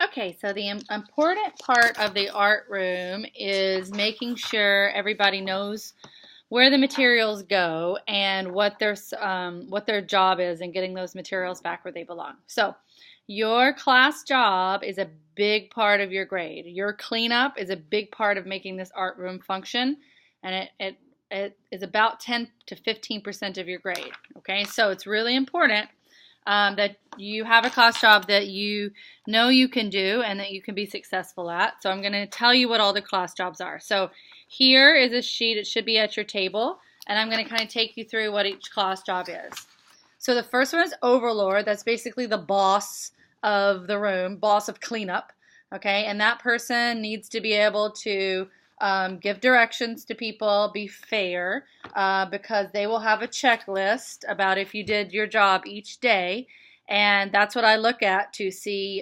Okay, so the important part of the art room is making sure everybody knows where the materials go and what their job is and getting those materials back where they belong. So your class job is a big part of your grade. Your cleanup is a big part of making this art room function, and it is about 10 to 15% of your grade. Okay, so it's really important that you have a class job that you know you can do and that you can be successful at. So I'm going to tell you what all the class jobs are. So here is a sheet. It should be at your table, and I'm going to kind of take you through what each class job is. So the first one is overlord. That's basically the boss of the room, boss of cleanup. Okay, and that person needs to be able to give directions to people, be fair, because they will have a checklist about if you did your job each day. And that's what I look at to see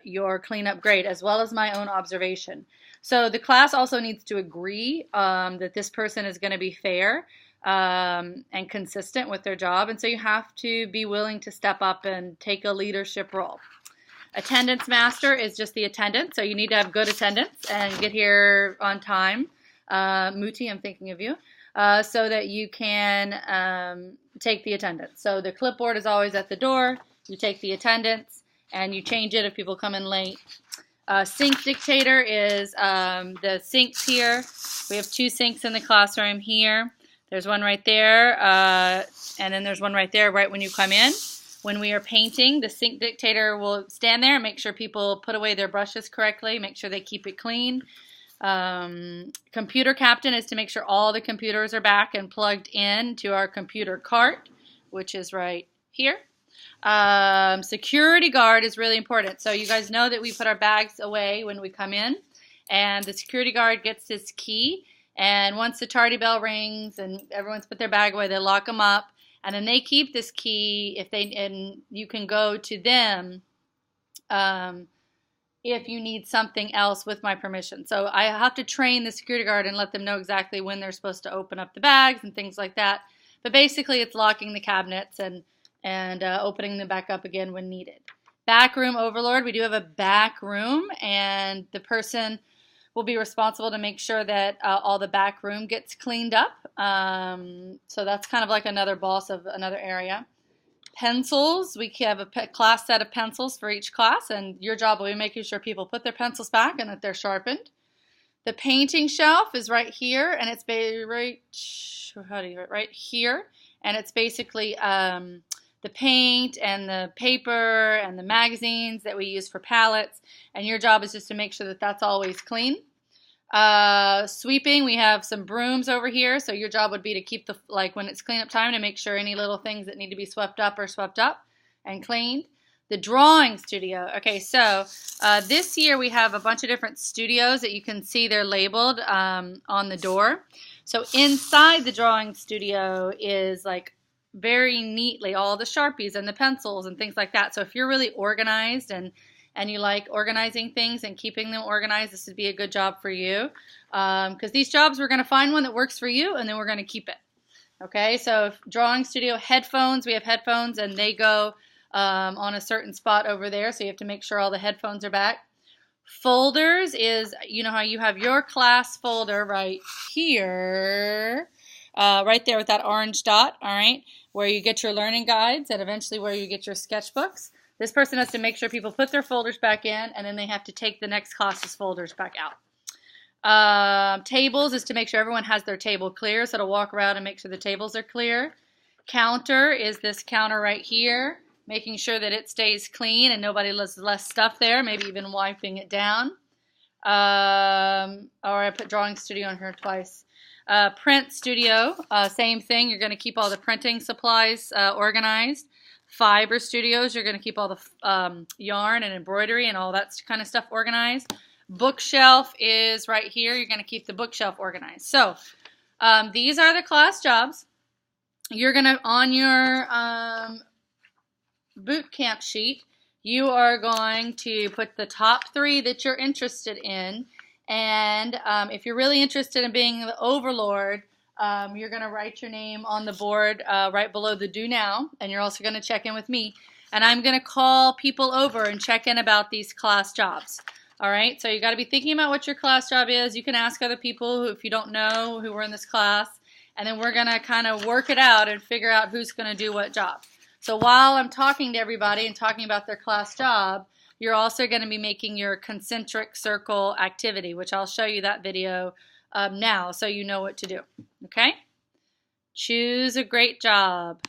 your cleanup grade, as well as my own observation. So the class also needs to agree that this person is going to be fair and consistent with their job. And so you have to be willing to step up and take a leadership role. Attendance master is just the attendance, so you need to have good attendance and get here on time. Muti, I'm thinking of you, so that you can take the attendance. So the clipboard is always at the door. You take the attendance and you change it if people come in late. Sink dictator is the sinks here. We have 2 sinks in the classroom here. There's one right there, and then there's one right there right when you come in. When we are painting, the sink dictator will stand there and make sure people put away their brushes correctly, make sure they keep it clean. Computer captain is to make sure all the computers are back and plugged in to our computer cart, which is right here. Security guard is really important. So you guys know that we put our bags away when we come in, and the security guard gets his key, and once the tardy bell rings and everyone's put their bag away, they lock them up. And then they keep this key and you can go to them if you need something else with my permission. So I have to train the security guard and let them know exactly when they're supposed to open up the bags and things like that. But basically it's locking the cabinets and opening them back up again when needed. Back room overlord, we do have a back room, and the person will be responsible to make sure that all the back room gets cleaned up. So that's kind of like another boss of another area. Pencils, we have a class set of pencils for each class, and your job will be making sure people put their pencils back and that they're sharpened. The painting shelf is right here, and it's right here, and it's basically the paint and the paper and the magazines that we use for palettes, and your job is just to make sure that that's always clean. Sweeping, we have some brooms over here, so your job would be to keep when it's cleanup time, to make sure any little things that need to be swept up are swept up and cleaned. The drawing studio. Okay, so this year we have a bunch of different studios that you can see they're labeled on the door. So inside the drawing studio is like very neatly all the Sharpies and the pencils and things like that. So if you're really organized and you like organizing things and keeping them organized, this would be a good job for you. Because these jobs, we're going to find one that works for you, and then we're going to keep it. Okay, so drawing studio, headphones, we have headphones, and they go on a certain spot over there, so you have to make sure all the headphones are back. Folders is, you know how you have your class folder right here, right there with that orange dot, all right, where you get your learning guides and eventually where you get your sketchbooks. This person has to make sure people put their folders back in, and then they have to take the next class's folders back out. Tables is to make sure everyone has their table clear, so to walk around and make sure the tables are clear. Counter is this counter right here, making sure that it stays clean and nobody less stuff there, maybe even wiping it down. Or I put drawing studio on here twice. Print studio, same thing. You're going to keep all the printing supplies organized. Fiber studios, you're going to keep all the yarn and embroidery and all that kind of stuff organized. Bookshelf is right here. You're going to keep the bookshelf organized. So these are the class jobs. You're going to, on your boot camp sheet, you are going to put the top 3 that you're interested in. And if you're really interested in being the overlord, you're going to write your name on the board right below the do now, and you're also going to check in with me. and I'm going to call people over and check in about these class jobs. All right, so you got to be thinking about what your class job is. You can ask other people who, if you don't know, who were in this class, and then we're going to kind of work it out and figure out who's going to do what job. So while I'm talking to everybody and talking about their class job, you're also going to be making your concentric circle activity, which I'll show you that video now so you know what to do. Okay? Choose a great job.